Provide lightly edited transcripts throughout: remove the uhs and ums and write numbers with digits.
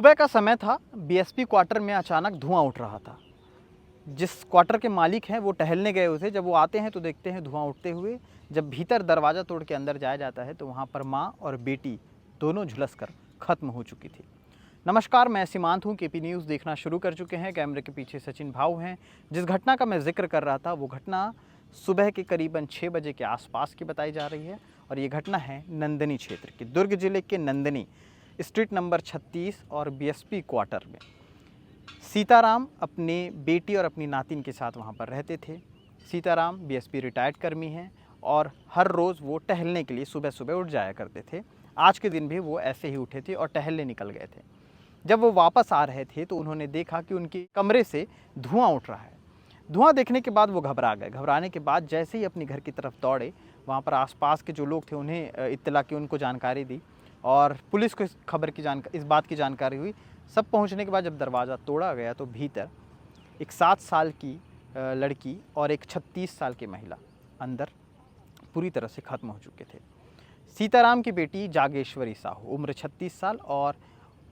सुबह का समय था। बीएसपी क्वार्टर में अचानक धुआं उठ रहा था। जिस क्वार्टर के मालिक हैं वो टहलने गए हुए थे। जब वो आते हैं तो देखते हैं धुआं उठते हुए। जब भीतर दरवाज़ा तोड़ के अंदर जाया जाता है तो वहाँ पर माँ और बेटी दोनों झुलस कर ख़त्म हो चुकी थी। नमस्कार, मैं सीमांत हूँ। केपी न्यूज़ देखना शुरू कर चुके हैं। कैमरे के पीछे सचिन भाऊ हैं। जिस घटना का मैं जिक्र कर रहा था वो घटना सुबह के करीबन 6 बजे के आसपास की बताई जा रही है और ये घटना है नंदनी क्षेत्र की, दुर्ग जिले के नंदनी स्ट्रीट नंबर 36 और बीएसपी क्वार्टर में। सीताराम अपने बेटी और अपनी नातिन के साथ वहाँ पर रहते थे। सीताराम बीएसपी रिटायर्ड कर्मी हैं और हर रोज़ वो टहलने के लिए सुबह सुबह उठ जाया करते थे। आज के दिन भी वो ऐसे ही उठे थे और टहलने निकल गए थे। जब वो वापस आ रहे थे तो उन्होंने देखा कि उनके कमरे से धुआं उठ रहा है। धुआं देखने के बाद वो घबरा गए। घबराने के बाद जैसे ही अपने घर की तरफ दौड़े, वहाँ पर आसपास के जो लोग थे उन्हें इत्तला की, उनको जानकारी दी और पुलिस को इस बात की जानकारी हुई। सब पहुंचने के बाद जब दरवाज़ा तोड़ा गया तो भीतर एक 7 साल की लड़की और एक 36 साल की महिला अंदर पूरी तरह से ख़त्म हो चुके थे। सीताराम की बेटी जागेश्वरी साहू, उम्र 36 साल, और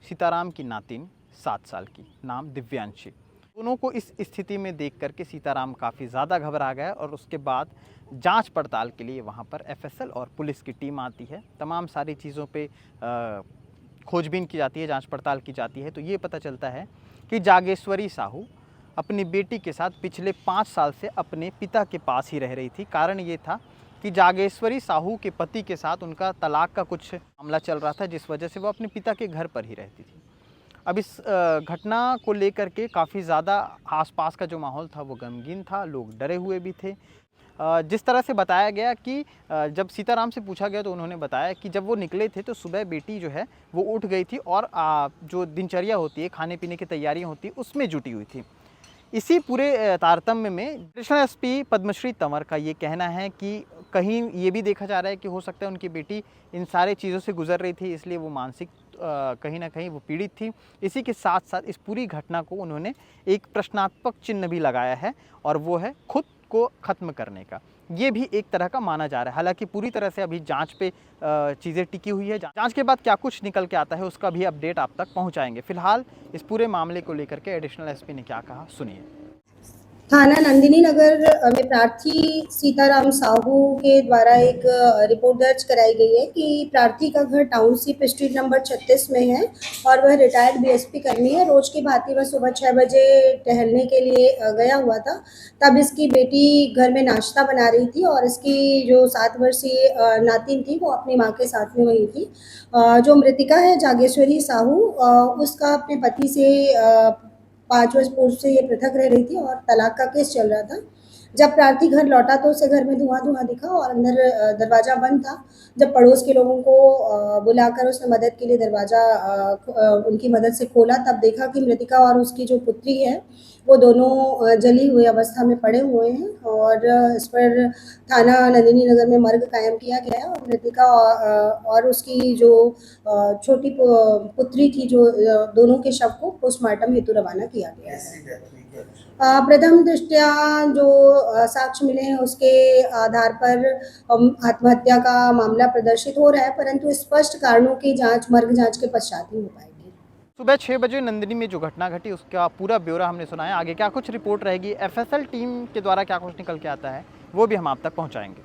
सीताराम की नातिन 7 साल की, नाम दिव्यांशी। दोनों को इस स्थिति में देख करके सीताराम काफ़ी ज़्यादा घबरा गया और उसके बाद जांच पड़ताल के लिए वहां पर एफएसएल और पुलिस की टीम आती है। तमाम सारी चीज़ों पे खोजबीन की जाती है, जांच पड़ताल की जाती है। तो ये पता चलता है कि जागेश्वरी साहू अपनी बेटी के साथ पिछले 5 साल से अपने पिता के पास ही रह रही थी। कारण ये था कि जागेश्वरी साहू के पति के साथ उनका तलाक का कुछ मामला चल रहा था, जिस वजह से वो अपने पिता के घर पर ही रहती थी। अब इस घटना को लेकर के काफ़ी ज़्यादा आसपास का जो माहौल था वो गमगीन था, लोग डरे हुए भी थे। जिस तरह से बताया गया कि जब सीताराम से पूछा गया तो उन्होंने बताया कि जब वो निकले थे तो सुबह बेटी जो है वो उठ गई थी और जो दिनचर्या होती है, खाने पीने की तैयारियां होती है, उसमें जुटी हुई थी। इसी पूरे तारतम्य में एडिशनल एसपी पद्मश्री तंवर का ये कहना है कि कहीं ये भी देखा जा रहा है कि हो सकता है उनकी बेटी इन सारे चीज़ों से गुजर रही थी, इसलिए वो मानसिक कहीं ना कहीं वो पीड़ित थी। इसी के साथ साथ इस पूरी घटना को उन्होंने एक प्रश्नात्मक चिन्ह भी लगाया है और वो है खुद को ख़त्म करने का। ये भी एक तरह का माना जा रहा है। हालांकि पूरी तरह से अभी जांच पे चीज़ें टिकी हुई है। जांच के बाद क्या कुछ निकल के आता है उसका भी अपडेट आप तक पहुंचाएंगे। फिलहाल इस पूरे मामले को लेकर के एडिशनल एसपी ने क्या कहा, सुनिए। थाना नंदिनी नगर में प्रार्थी सीताराम साहू के द्वारा एक रिपोर्ट दर्ज कराई गई है कि प्रार्थी का घर टाउनशिप स्ट्रीट नंबर 36 में है और वह रिटायर्ड बीएसपी कर्मी है। रोज की भांति वह सुबह 6 बजे टहलने के लिए गया हुआ था। तब इसकी बेटी घर में नाश्ता बना रही थी और इसकी जो 7 वर्षीय नातिन थी वो अपनी माँ के साथ में वही थी। जो मृतिका है जागेश्वरी साहू, उसका अपने पति से 5 वर्ष पूर्व से ये पृथक रह रही थी और तलाक का केस चल रहा था। जब प्रार्थी घर लौटा तो उसे घर में धुआं दिखा और अंदर दरवाजा बंद था। जब पड़ोस के लोगों को बुलाकर उसने मदद के लिए दरवाजा उनकी मदद से खोला, तब देखा कि मृतिका और उसकी जो पुत्री है वो दोनों जली हुई अवस्था में पड़े हुए हैं और इस पर थाना नंदिनी नगर में मर्ग कायम किया गया है और मृतिका और उसकी जो छोटी पुत्री थी, जो दोनों के शव को पोस्टमार्टम हेतु रवाना किया गया है। प्रथम दृष्टया जो साक्ष्य मिले हैं उसके आधार पर आत्महत्या का मामला प्रदर्शित हो रहा है, परंतु स्पष्ट कारणों की जांच मर्ग जांच के पश्चात ही हो पाएगी। सुबह 6 बजे नंदिनी में जो घटना घटी उसका पूरा ब्यौरा हमने सुनाया। आगे क्या कुछ रिपोर्ट रहेगी, एफएसएल टीम के द्वारा क्या कुछ निकल के आता है, वो भी हम आप तक पहुंचाएंगे।